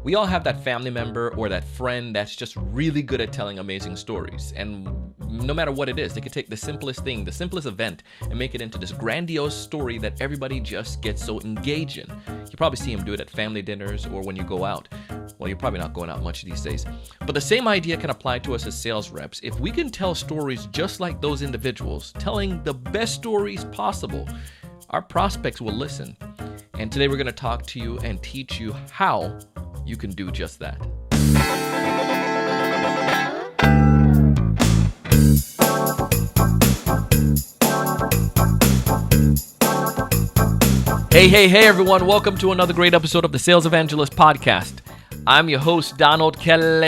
We all have that family member or that friend that's just really good at telling amazing stories. And no matter what it is, they could take the simplest thing, the simplest event, and make it into this grandiose story that everybody just gets so engaged in. You probably see them do it at family dinners or when you go out. Well, you're probably not going out much these days. But the same idea can apply to us as sales reps. If we can tell stories just like those individuals, telling the best stories possible, our prospects will listen. And today we're going to talk to you and teach you how you can do just that. Hey everyone, welcome to another great episode of the Sales Evangelist Podcast. I'm your host, Donald Kelly,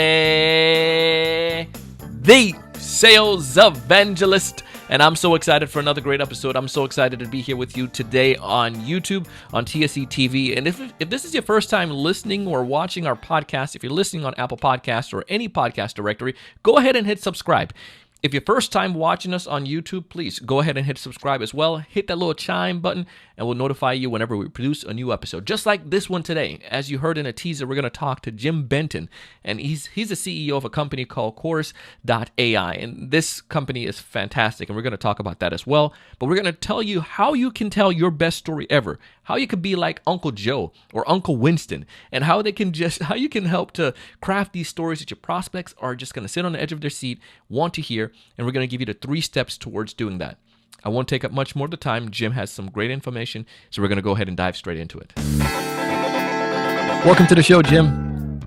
the Sales Evangelist, and I'm so excited for another great episode. I'm so excited to be here with you today on YouTube, on TSE TV. And if this is your first time listening or watching our podcast, if you're listening on Apple Podcasts or any podcast directory, go ahead and hit subscribe. If you're first time watching us on YouTube, please go ahead and hit subscribe as well. Hit that little chime button and we'll notify you whenever we produce a new episode. Just like this one today. As you heard in a teaser, we're going to talk to Jim Benton. And he's the CEO of a company called Chorus.ai. And this company is fantastic. And we're going to talk about that as well. But we're going to tell you how you can tell your best story ever. How you could be like Uncle Joe or Uncle Winston. And how you can help to craft these stories that your prospects are just going to sit on the edge of their seat, want to hear. And we're going to give you the 3 steps towards doing that. I won't take up much more of the time. Jim has some great information, so we're going to go ahead and dive straight into it. Welcome to the show, Jim.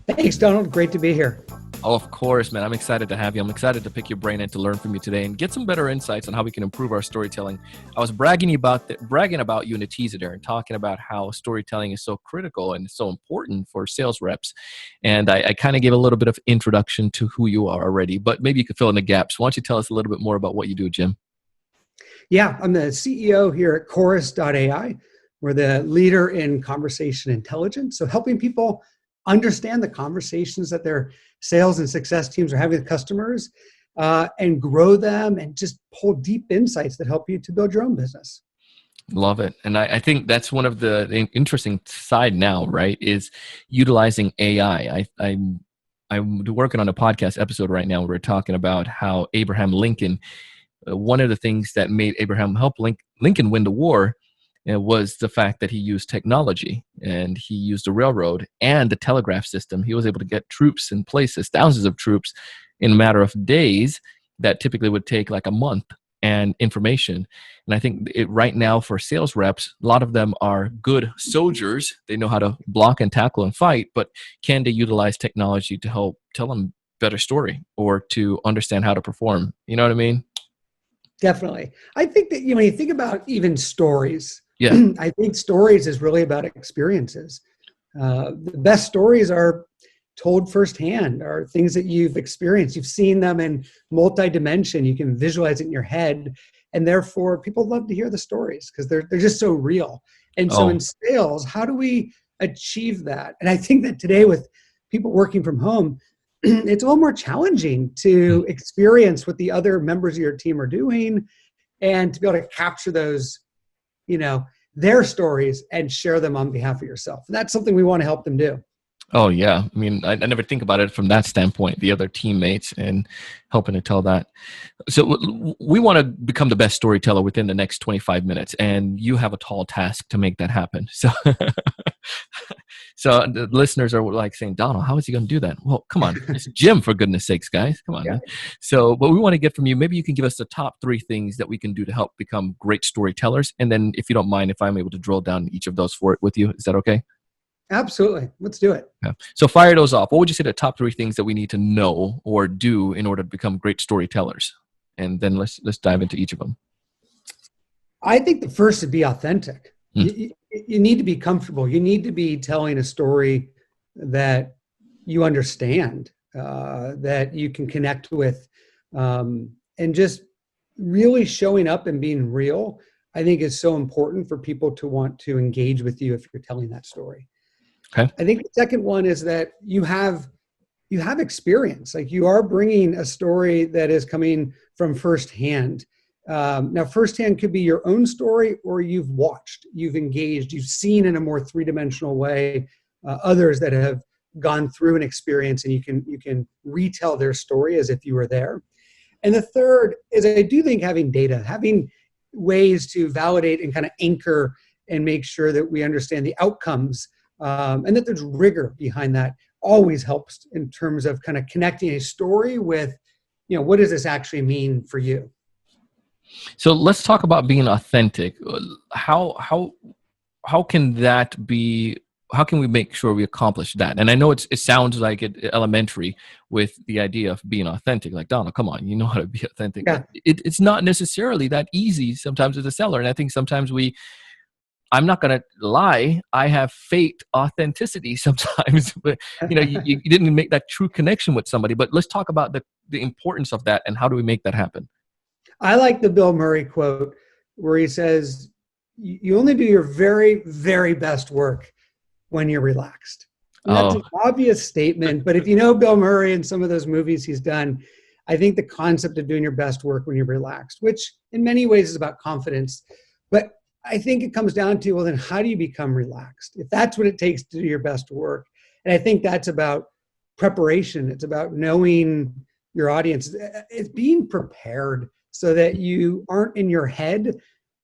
Thanks, Donald. Great to be here. Oh, of course, man. I'm excited to have you. I'm excited to pick your brain and to learn from you today and get some better insights on how we can improve our storytelling. I was bragging about you in a teaser there and talking about how storytelling is so critical and so important for sales reps. And I kind of gave a little bit of introduction to who you are already, but maybe you could fill in the gaps. Why don't you tell us a little bit more about what you do, Jim? Yeah, I'm the CEO here at Chorus.ai. We're the leader in conversation intelligence, so helping people understand the conversations that their sales and success teams are having with customers and grow them and just pull deep insights that help you to build your own business. Love it. And I think that's one of the interesting side now, right, is utilizing AI. I'm working on a podcast episode right now where we're talking about how Abraham Lincoln, one of the things that made Abraham help Lincoln win the war was the fact that he used technology and he used the railroad and the telegraph system. He was able to get troops in places, thousands of troops, in a matter of days that typically would take like a month, and information. And I think right now for sales reps, a lot of them are good soldiers. They know how to block and tackle and fight, but can they utilize technology to help tell them better story or to understand how to perform? You know what I mean? Definitely. I think that when you think about even stories, yeah, I think stories is really about experiences. The best stories are told firsthand, are things that you've experienced. You've seen them in multi-dimension. You can visualize it in your head. And therefore, people love to hear the stories because they're just so real. And so in sales, how do we achieve that? And I think that today with people working from home, it's a little more challenging to experience what the other members of your team are doing and to be able to capture those, their stories and share them on behalf of yourself. And that's something we want to help them do. Oh, yeah. I mean, I never think about it from that standpoint, the other teammates and helping to tell that. So we want to become the best storyteller within the next 25 minutes, and you have a tall task to make that happen. So so the listeners are like saying, Donald, how is he going to do that? Well, come on. It's Jim, for goodness sakes, guys. Come on. Yeah. Man. So what we want to get from you, maybe you can give us the top 3 things that we can do to help become great storytellers. And then if you don't mind, if I'm able to drill down each of those with you, is that okay? Absolutely. Let's do it. Yeah. So fire those off. What would you say the top 3 things that we need to know or do in order to become great storytellers? And then let's dive into each of them. I think the first would be authentic. You need to be comfortable. You need to be telling a story that you understand, that you can connect with, and just really showing up and being real, I think is so important for people to want to engage with you if you're telling that story. Okay. I think the second one is that you have experience. Like you are bringing a story that is coming from firsthand. Now, firsthand could be your own story, or you've watched, you've engaged, you've seen in a more 3-dimensional way others that have gone through an experience, and you can retell their story as if you were there. And the third is, I do think having data, having ways to validate and kind of anchor and make sure that we understand the outcomes, and that there's rigor behind that, always helps in terms of kind of connecting a story with, what does this actually mean for you? So let's talk about being authentic. How can that be? How can we make sure we accomplish that? And I know it sounds like it elementary with the idea of being authentic. Like, Donald, come on, you know how to be authentic. Yeah. But it's not necessarily that easy sometimes as a seller. And I think sometimes I'm not going to lie, I have faked authenticity sometimes. But you didn't make that true connection with somebody. But let's talk about the importance of that and how do we make that happen? I like the Bill Murray quote where he says, you only do your very, very best work when you're relaxed. And that's an obvious statement, but if you know Bill Murray and some of those movies he's done, I think the concept of doing your best work when you're relaxed, which in many ways is about confidence, but I think it comes down to, well, then how do you become relaxed? If that's what it takes to do your best work. And I think that's about preparation. It's about knowing your audience. It's being prepared so that you aren't in your head,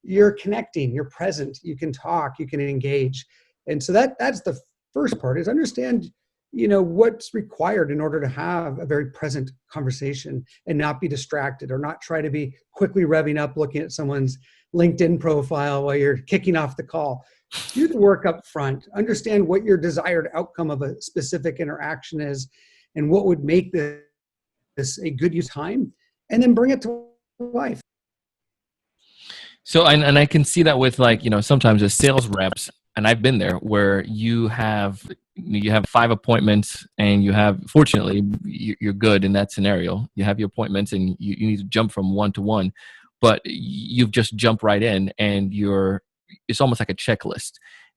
you're connecting, you're present, you can talk, you can engage. And so that's the first part, is understand, what's required in order to have a very present conversation and not be distracted, or not try to be quickly revving up, looking at someone's LinkedIn profile while you're kicking off the call. Do the work up front, understand what your desired outcome of a specific interaction is and what would make this a good use of time, and then bring it to life. So, and I can see that with sometimes as sales reps, and I've been there, where you have 5 appointments and fortunately, you're good in that scenario. You have your appointments and you need to jump from one to one, but you've just jumped right in and it's almost like a checklist,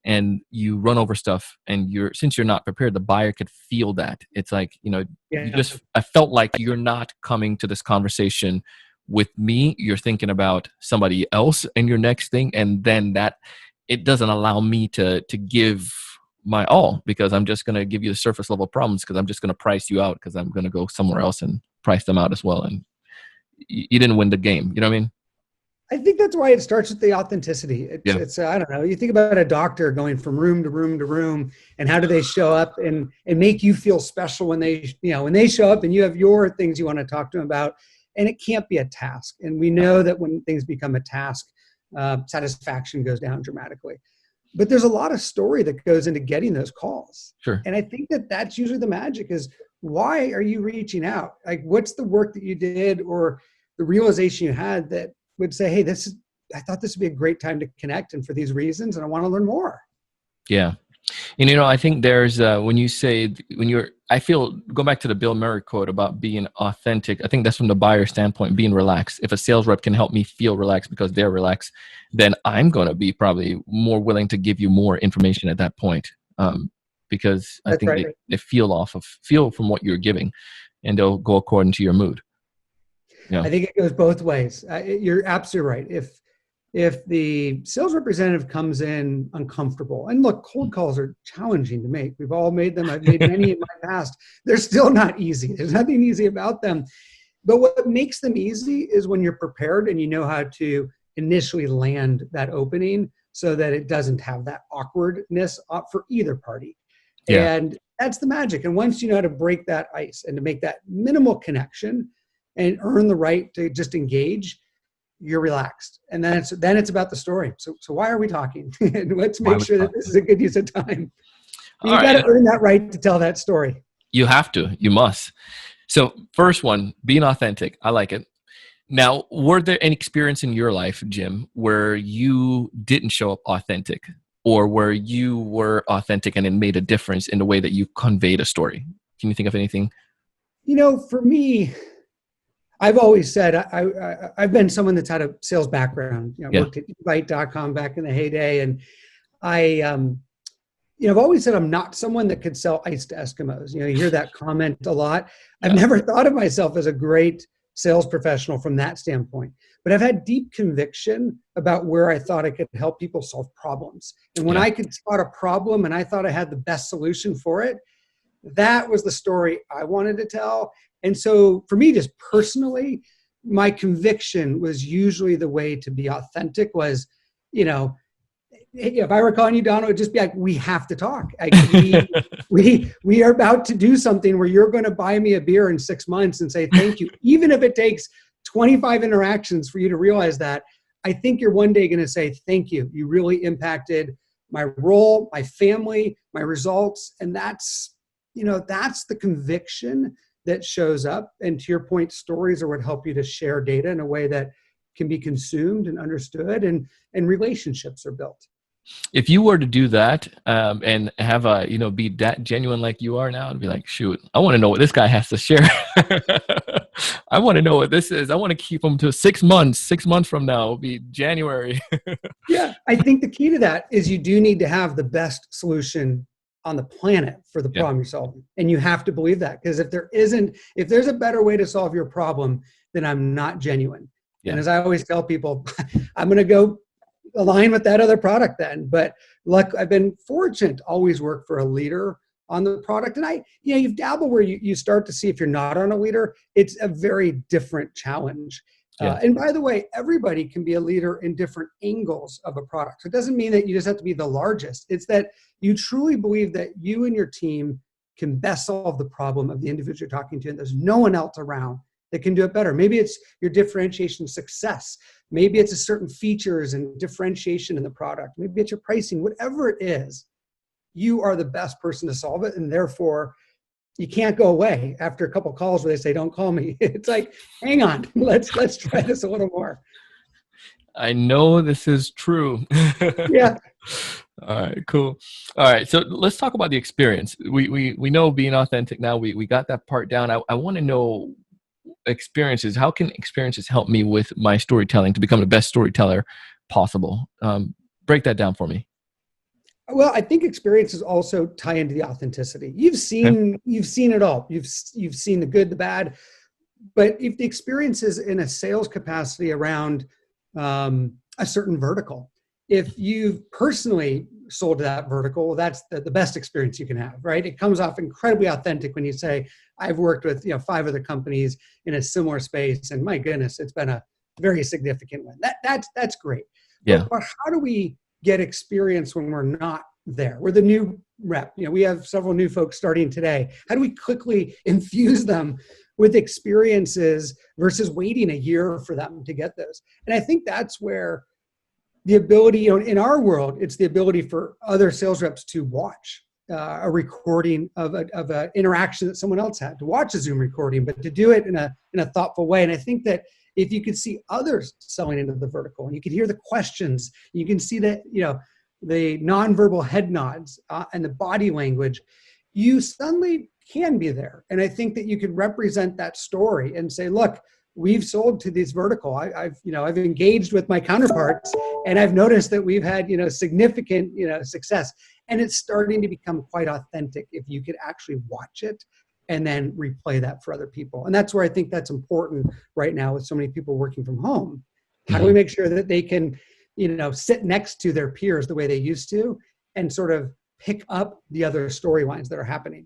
and you run over stuff, and since you're not prepared, the buyer could feel that. It's like, I felt like you're not coming to this conversation with me, you're thinking about somebody else in your next thing, and then that it doesn't allow me to give my all, because I'm just going to give you the surface level problems, because I'm just going to price you out, because I'm going to go somewhere else and price them out as well, and you didn't win the game. You know what I mean? I think that's why it starts with the authenticity. It's I don't know, you think about a doctor going from room to room to room, and how do they show up and make you feel special when they show up and you have your things you want to talk to them about. And it can't be a task. And we know that when things become a task, satisfaction goes down dramatically. But there's a lot of story that goes into getting those calls. Sure. And I think that's usually the magic, is why are you reaching out? Like, what's the work that you did or the realization you had that would say, hey, I thought this would be a great time to connect, and for these reasons, and I want to learn more. Yeah. And, I think there's, I feel, go back to the Bill Murray quote about being authentic. I think that's from the buyer standpoint, being relaxed. If a sales rep can help me feel relaxed because they're relaxed, then I'm going to be probably more willing to give you more information at that point. Because I think right. They feel from what you're giving, and they'll go according to your mood. Yeah. I think it goes both ways. You're absolutely right. If the sales representative comes in uncomfortable, and look, cold calls are challenging to make. We've all made them. I've made many in my past. They're still not easy. There's nothing easy about them. But what makes them easy is when you're prepared and you know how to initially land that opening so that it doesn't have that awkwardness for either party. Yeah. And that's the magic. And once you know how to break that ice and to make that minimal connection and earn the right to just engage, you're relaxed. And then it's about the story. So why are we talking? And let's make sure that this is a good use of time. You got to earn that right to tell that story. You have to. You must. So first one, being authentic. I like it. Now, were there any experience in your life, Jim, where you didn't show up authentic, or where you were authentic and it made a difference in the way that you conveyed a story? Can you think of anything? For me, I've always said I've been someone that's had a sales background. Worked at Invite.com back in the heyday, and I've always said I'm not someone that could sell ice to Eskimos. You hear that comment a lot. I've never thought of myself as a great sales professional from that standpoint, but I've had deep conviction about where I thought I could help people solve problems. And when I could spot a problem and I thought I had the best solution for it, that was the story I wanted to tell. And so for me, just personally, my conviction was usually the way to be authentic was, you know, if I were calling you, Don, it would just be like, we have to talk. Like, we are about to do something where you're going to buy me a beer in 6 months and say thank you. Even if it takes 25 interactions for you to realize that, I think you're one day going to say thank you. You really impacted my role, my family, my results. And that's, you know, that's the conviction that shows up. And to your point, stories are what help you to share data in a way that can be consumed and understood, and relationships are built. If you were to do that and have a, you know, be that genuine like you are now and be like, shoot, I want to know what this guy has to share. I want to know what this is. I want to keep him to 6 months. 6 months from now will be January. Yeah, I think the key to that is you do need to have the best solution on the planet for the problem you're solving. And you have to believe that, because if there's a better way to solve your problem, then I'm not genuine. Yeah. And as I always tell people, I'm going to go align with that other product then. But look, I've been fortunate to always work for a leader on the product. And you've dabbled where you start to see, if you're not on a leader, it's a very different challenge. Yeah. And by the way, everybody can be a leader in different angles of a product. So it doesn't mean that you just have to be the largest. It's that you truly believe that you and your team can best solve the problem of the individual you're talking to, and there's no one else around that can do it better. Maybe it's your differentiation success. Maybe it's a certain features and differentiation in the product. Maybe it's your pricing. Whatever it is, you are the best person to solve it, and therefore you can't go away after a couple of calls where they say, "Don't call me." It's like, hang on, let's try this a little more. I know this is true. Yeah. All right, cool. All right, so let's talk about the experience. We know being authentic now. We got that part down. I want to know experiences. How can experiences help me with my storytelling to become the best storyteller possible? Break that down for me. Well, I think experiences also tie into the authenticity. You've seen it all. You've seen the good, the bad. But if the experience is in a sales capacity around a certain vertical, if you've personally sold to that vertical, that's the best experience you can have, right? It comes off incredibly authentic when you say, I've worked with 5 other companies in a similar space, and my goodness, it's been a very significant one. That's great. Yeah. But how do we get experience when we're not there? We're the new rep. We have several new folks starting today. How do we quickly infuse them with experiences versus waiting a year for them to get those? And I think that's where the ability, in our world, it's the ability for other sales reps to watch a recording of an interaction that someone else had, to watch a Zoom recording, but to do it in a thoughtful way. And I think that if you could see others selling into the vertical, and you could hear the questions, you can see that, the nonverbal head nods and the body language, you suddenly can be there. And I think that you could represent that story and say, look, we've sold to this vertical. I've engaged with my counterparts, and I've noticed that we've had, significant, success. And it's starting to become quite authentic if you could actually watch it and then replay that for other people. And that's where I think that's important right now with so many people working from home. How do we make sure that they can, sit next to their peers the way they used to, and sort of pick up the other storylines that are happening?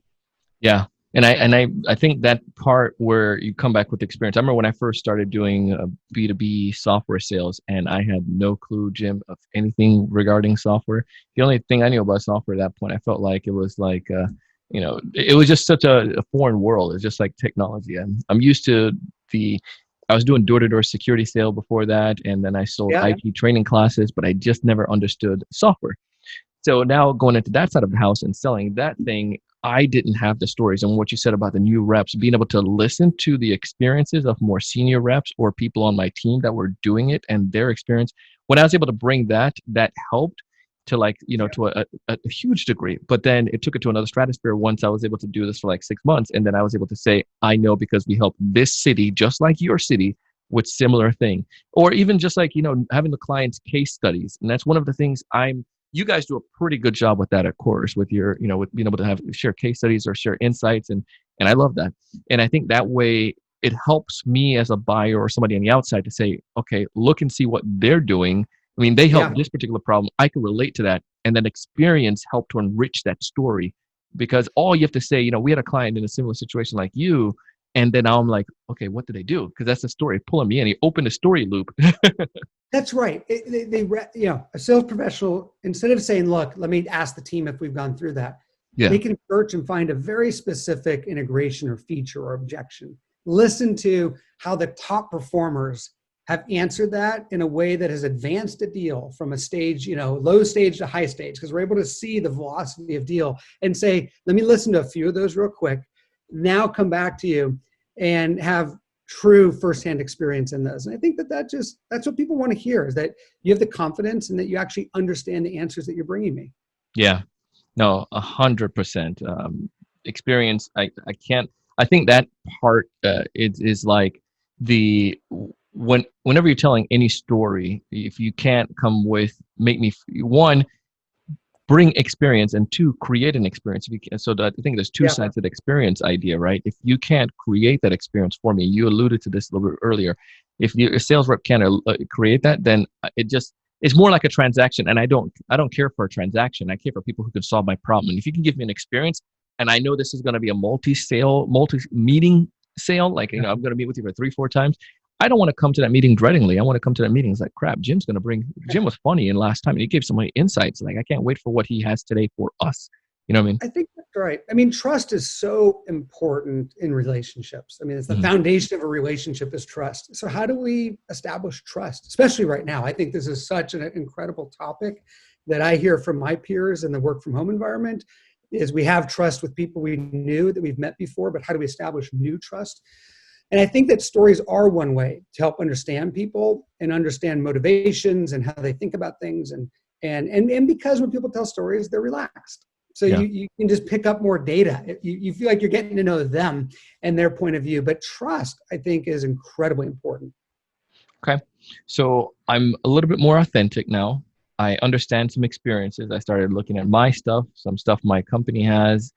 Yeah. And I think that part where you come back with experience. I remember when I first started doing B2B software sales, and I had no clue, Jim, of anything regarding software. The only thing I knew about software at that point, I felt like it was like, it was just such a foreign world. It's just like technology. I'm used to I was doing door-to-door security sale before that, and then I sold IT training classes, but I just never understood software. So now going into that side of the house and selling that thing, I didn't have the stories. And what you said about the new reps, being able to listen to the experiences of more senior reps or people on my team that were doing it and their experience, when I was able to bring that helped to to a huge degree. But then it took it to another stratosphere once I was able to do this for 6 months. And then I was able to say, I know because we helped this city, just like your city, with similar thing. Or even just having the client's case studies. And that's one of the things you guys do a pretty good job with that, of course, with your, with being able to share case studies or share insights. And I love that. And I think that way it helps me as a buyer or somebody on the outside to say, okay, look and see what they're doing. I mean, they help this particular problem. I can relate to that. And then experience help to enrich that story because all you have to say, we had a client in a similar situation like you, and then now I'm like, okay, what did they do? Because that's the story pulling me in. He opened a story loop. That's right. A sales professional, instead of saying, look, let me ask the team if we've gone through that, Yeah. they can search and find a very specific integration or feature or objection. Listen to how the top performers have answered that in a way that has advanced a deal from a stage, low stage to high stage, because we're able to see the velocity of deal and say, let me listen to a few of those real quick. Now come back to you and have true firsthand experience in those. And I think that's what people want to hear, is that you have the confidence and that you actually understand the answers that you're bringing me. Yeah. No, 100%. Experience. I think that part is like whenever you're telling any story, if you can't come with, one, bring experience, and two, create an experience. If you can, I think there's two sides to the experience idea, right? If you can't create that experience for me, you alluded to this a little bit earlier. If your sales rep can't create that, then it's more like a transaction. And I don't care for a transaction. I care for people who can solve my problem. And if you can give me an experience, and I know this is going to be a multi-meeting sale, like, I'm going to meet with you for 3-4 times. I don't want to come to that meeting dreadingly. I want to come to that meeting. It's like, crap, Jim was funny and last time, and he gave so many insights. Like, I can't wait for what he has today for us. You know what I mean? I think that's right. I mean, trust is so important in relationships. I mean, it's the foundation of a relationship is trust. So how do we establish trust, especially right now? I think this is such an incredible topic that I hear from my peers in the work from home environment, is we have trust with people we knew that we've met before, but how do we establish new trust? And I think that stories are one way to help understand people and understand motivations and how they think about things. And because when people tell stories, they're relaxed. So you can just pick up more data. You feel like you're getting to know them and their point of view. But trust, I think, is incredibly important. Okay. So I'm a little bit more authentic now. I understand some experiences. I started looking at my stuff, some stuff my company has,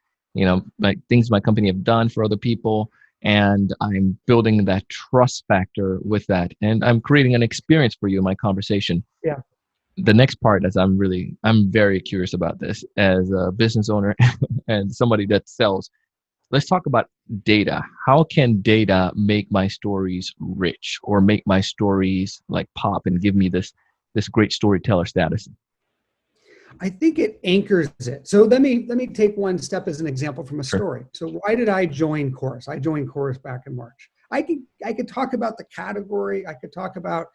like things my company have done for other people. And I'm building that trust factor with that. And I'm creating an experience for you in my conversation. Yeah. The next part, I'm very curious about this as a business owner and somebody that sells. Let's talk about data. How can data make my stories rich or make my stories like pop and give me this great storyteller status? I think it anchors it. So let me take one step as an example from a story. So why did I join Chorus? I joined Chorus back in March. I could talk about the category. I could talk about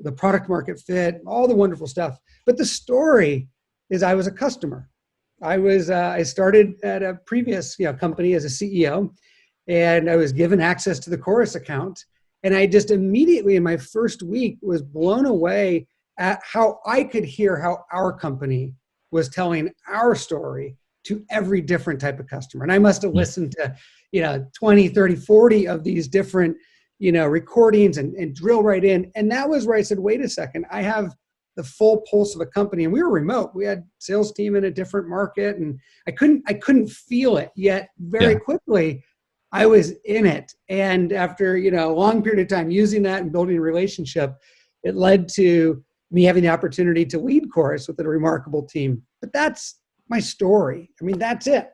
the product market fit, all the wonderful stuff. But the story is I was a customer. I started at a previous company as a CEO, and I was given access to the Chorus account. And I just immediately in my first week was blown away at how I could hear how our company was telling our story to every different type of customer. And I must have listened to, 20, 30, 40 of these different, recordings and drill right in. And that was where I said, wait a second, I have the full pulse of a company, and we were remote. We had sales team in a different market, and I couldn't feel it yet. Very quickly, I was in it. And after, a long period of time using that and building a relationship, it led to me having the opportunity to lead Chorus with a remarkable team. But that's my story. I mean, that's it.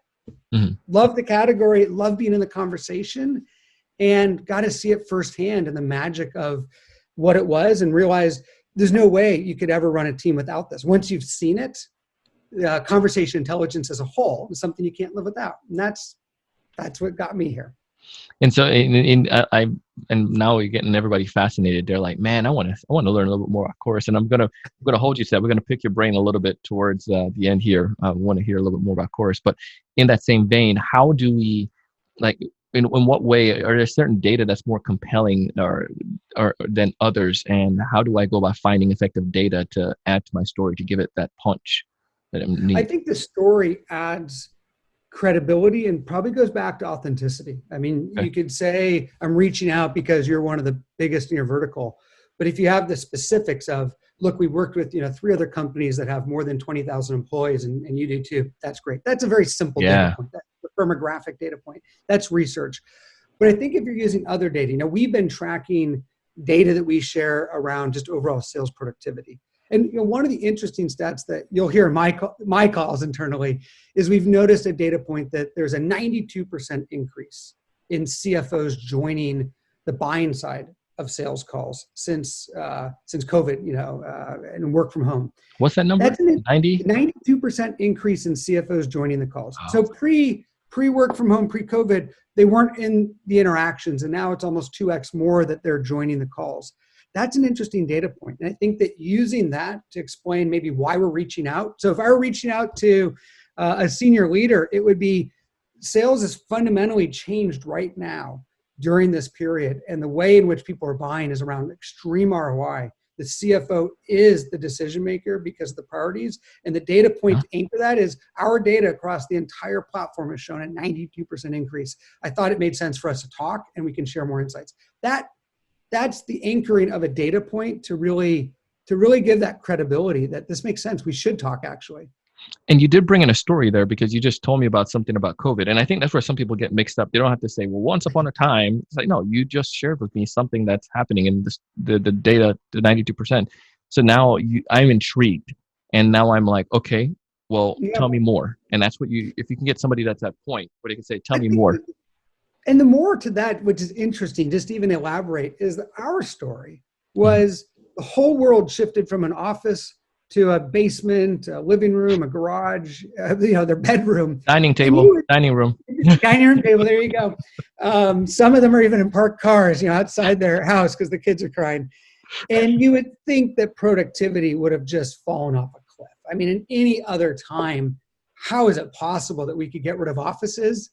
Love the category, love being in the conversation, and got to see it firsthand and the magic of what it was, and realize there's no way you could ever run a team without this. Once you've seen it, conversation intelligence as a whole is something you can't live without. And that's what got me here. And so, and now we're getting everybody fascinated. They're like, "Man, I want to learn a little bit more about Chorus." And I'm gonna hold you to that. We're gonna pick your brain a little bit towards the end here. I want to hear a little bit more about Chorus. But in that same vein, how do we, like, in what way are there certain data that's more compelling or than others? And how do I go about finding effective data to add to my story to give it that punch that it needs? I think the story adds credibility and probably goes back to authenticity. I mean, you could say, I'm reaching out because you're one of the biggest in your vertical. But if you have the specifics of, look, we worked with 3 other companies that have more than 20,000 employees, and you do too, that's great. That's a very simple data point. That's a firmographic data point. That's research. But I think if you're using other data, we've been tracking data that we share around just overall sales productivity. And one of the interesting stats that you'll hear in my calls internally is we've noticed a data point that there's a 92% increase in CFOs joining the buying side of sales calls since COVID, and work from home. What's that number? That's a 90? 92% increase in CFOs joining the calls. Wow. So pre work from home, pre-COVID, they weren't in the interactions, and now it's almost 2x more that they're joining the calls. That's an interesting data point. And I think that using that to explain maybe why we're reaching out. So if I were reaching out to a senior leader, it would be sales has fundamentally changed right now during this period. And the way in which people are buying is around extreme ROI. The CFO is the decision maker because of the priorities. And the data point to anchor that is our data across the entire platform has shown a 92% increase. I thought it made sense for us to talk and we can share more insights. That's the anchoring of a data point to really give that credibility that this makes sense. We should talk, actually. And you did bring in a story there because you just told me about something about COVID. And I think that's where some people get mixed up. They don't have to say, well, once upon a time. It's like, no, you just shared with me something that's happening in this, the data, the 92%. So now I'm intrigued. And now I'm like, okay, well, tell me more. And that's what if you can get somebody that's at point where they can say, tell me more. And the more to that, which is interesting, just to even elaborate, is that our story was the whole world shifted from an office to a basement, a living room, a garage, their bedroom. Dining room. Dining room table, there you go. Some of them are even in parked cars, outside their house because the kids are crying. And you would think that productivity would have just fallen off a cliff. I mean, in any other time, how is it possible that we could get rid of offices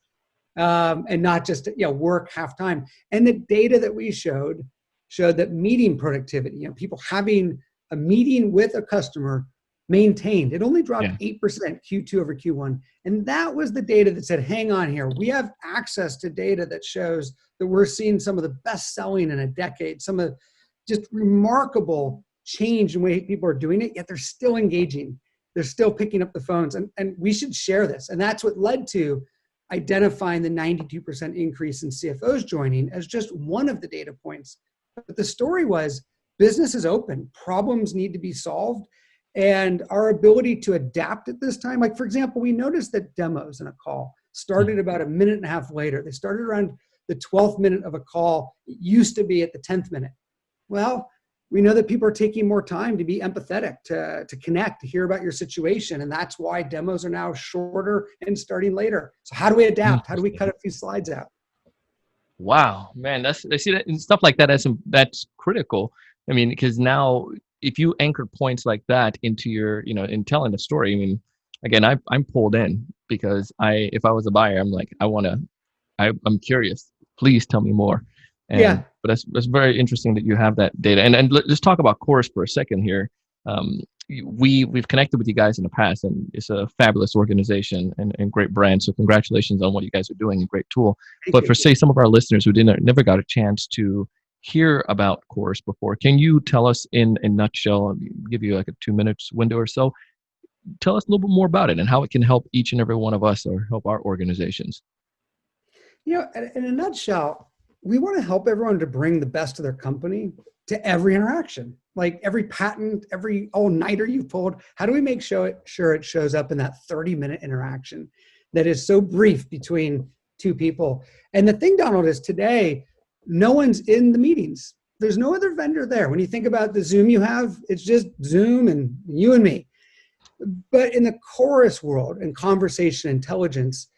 and not just work half time? And the data that we showed that meeting productivity, people having a meeting with a customer maintained. It only dropped 8% Q2 over Q1. And that was the data that said, hang on here. We have access to data that shows that we're seeing some of the best selling in a decade, some of just remarkable change in the way people are doing it, yet they're still engaging. They're still picking up the phones. And we should share this. And that's what led to identifying the 92% increase in CFOs joining as just one of the data points. But the story was, business is open, problems need to be solved, and our ability to adapt at this time. Like, for example, we noticed that demos in a call started about a minute and a half later. They started around the 12th minute of a call. It used to be at the 10th minute. Well, we know that people are taking more time to be empathetic, to connect, to hear about your situation. And that's why demos are now shorter and starting later. So how do we adapt? How do we cut a few slides out? Wow, man, I see that and stuff like that. That's critical. I mean, because now if you anchor points like that into your, in telling a story, I mean, again, I'm pulled in because if I was a buyer, I'm like, I'm curious. Please tell me more. But that's very interesting that you have that data. And let's talk about Chorus for a second here. We've connected with you guys in the past, and it's a fabulous organization and great brand. So congratulations on what you guys are doing, a great tool. But for say some of our listeners who never got a chance to hear about Chorus before, can you tell us in a nutshell, I'll give you like a 2 minutes window or so, tell us a little bit more about it and how it can help each and every one of us or help our organizations? In a nutshell, we want to help everyone to bring the best of their company to every interaction. Like every patent, every all-nighter you've pulled, how do we make sure it shows up in that 30-minute interaction that is so brief between two people? And the thing, Donald, is today, no one's in the meetings. There's no other vendor there. When you think about the Zoom you have, it's just Zoom and you and me. But in the Chorus world and conversation intelligence,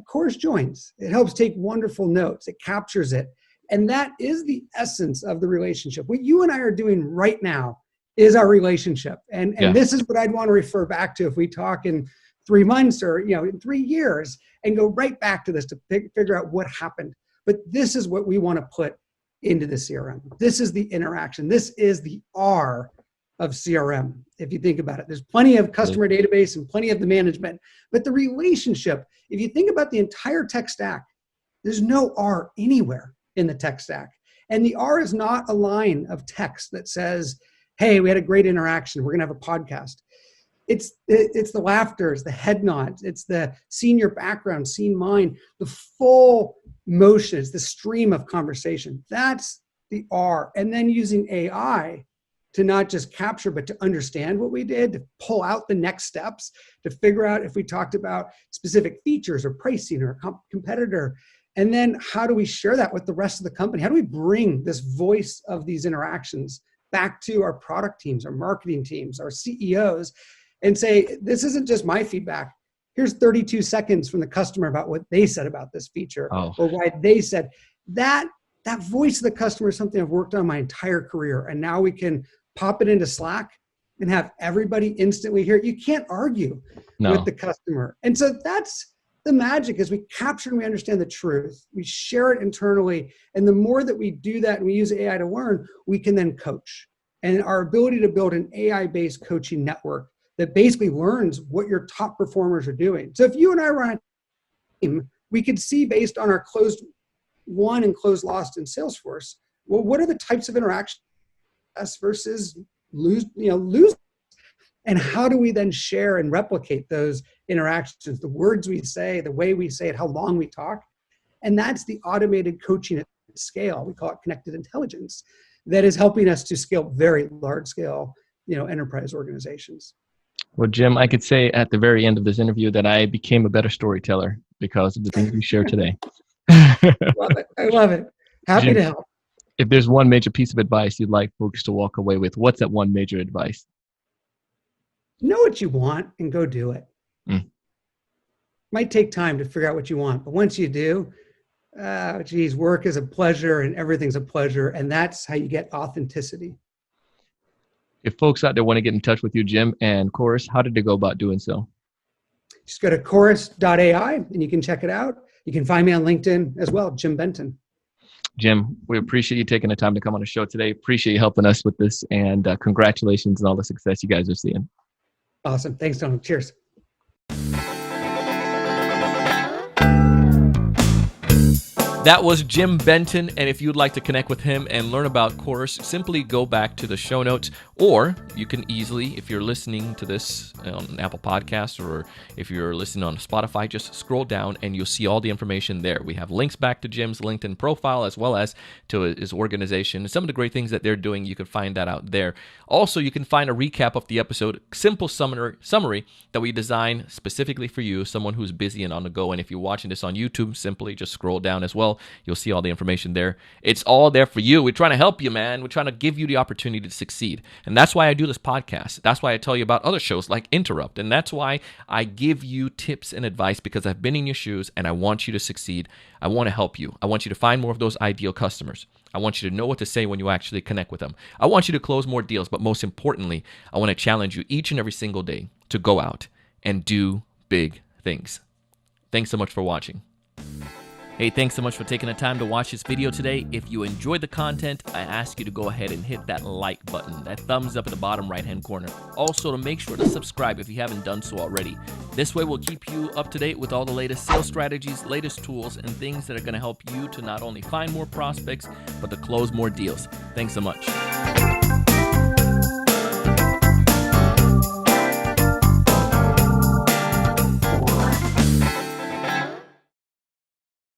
Chorus joins. It helps take wonderful notes. It captures it. And that is the essence of the relationship. What you and I are doing right now is our relationship. And this is what I'd want to refer back to if we talk in 3 months or in 3 years and go right back to this to figure out what happened. But this is what we want to put into the CRM. This is the interaction. This is the R of CRM, if you think about it. There's plenty of customer database and plenty of the management, but the relationship, if you think about the entire tech stack, there's no R anywhere in the tech stack. And the R is not a line of text that says, hey, we had a great interaction, we're gonna have a podcast. It's the laughter, it's the head nods, it's the seeing your background, seeing mine, the full motion, it's the stream of conversation. That's the R. And then using AI to not just capture, but to understand what we did, to pull out the next steps, to figure out if we talked about specific features or pricing or a competitor. And then how do we share that with the rest of the company? How do we bring this voice of these interactions back to our product teams, our marketing teams, our CEOs, and say, this isn't just my feedback. Here's 32 seconds from the customer about what they said about this feature or why they said that. That voice of the customer is something I've worked on my entire career. And now we can pop it into Slack and have everybody instantly hear it. You can't argue with the customer. And so that's the magic, is we capture and we understand the truth. We share it internally. And the more that we do that and we use AI to learn, we can then coach. And our ability to build an AI-based coaching network that basically learns what your top performers are doing. So if you and I were on a team, we could see based on our closed won and closed lost in Salesforce, well, what are the types of interactions versus lose, and how do we then share and replicate those interactions, the words we say, the way we say it, how long we talk. And that's the automated coaching at scale. We call it connected intelligence, that is helping us to scale very large scale, enterprise organizations. Well, Jim, I could say at the very end of this interview that I became a better storyteller because of the things we shared today. I love it. Happy Jim, to help. If there's one major piece of advice you'd like folks to walk away with, what's that one major advice? Know what you want and go do it. Might take time to figure out what you want, but once you do, work is a pleasure and everything's a pleasure. And that's how you get authenticity. If folks out there want to get in touch with you, Jim and Chorus, how did they go about doing so? Just go to chorus.ai and you can check it out. You can find me on LinkedIn as well, Jim Benton. Jim, we appreciate you taking the time to come on the show today. Appreciate you helping us with this, and congratulations on all the success you guys are seeing. Awesome. Thanks, Donald. Cheers. That was Jim Benton, and if you'd like to connect with him and learn about Chorus, simply go back to the show notes, or you can easily, if you're listening to this on Apple Podcasts or if you're listening on Spotify, just scroll down and you'll see all the information there. We have links back to Jim's LinkedIn profile as well as to his organization. Some of the great things that they're doing, you can find that out there. Also, you can find a recap of the episode, simple summary that we designed specifically for you, someone who's busy and on the go. And if you're watching this on YouTube, simply just scroll down as well. You'll see all the information there. It's all there for you. We're trying to help you, man. We're trying to give you the opportunity to succeed. And that's why I do this podcast. That's why I tell you about other shows like Interrupt. And that's why I give you tips and advice, because I've been in your shoes and I want you to succeed. I want to help you. I want you to find more of those ideal customers. I want you to know what to say when you actually connect with them. I want you to close more deals. But most importantly, I want to challenge you each and every single day to go out and do big things. Thanks so much for watching. Hey, thanks so much for taking the time to watch this video today. If you enjoyed the content, I ask you to go ahead and hit that like button, that thumbs up in the bottom right-hand corner. Also, to make sure to subscribe if you haven't done so already. This way, we'll keep you up to date with all the latest sales strategies, latest tools, and things that are going to help you to not only find more prospects, but to close more deals. Thanks so much.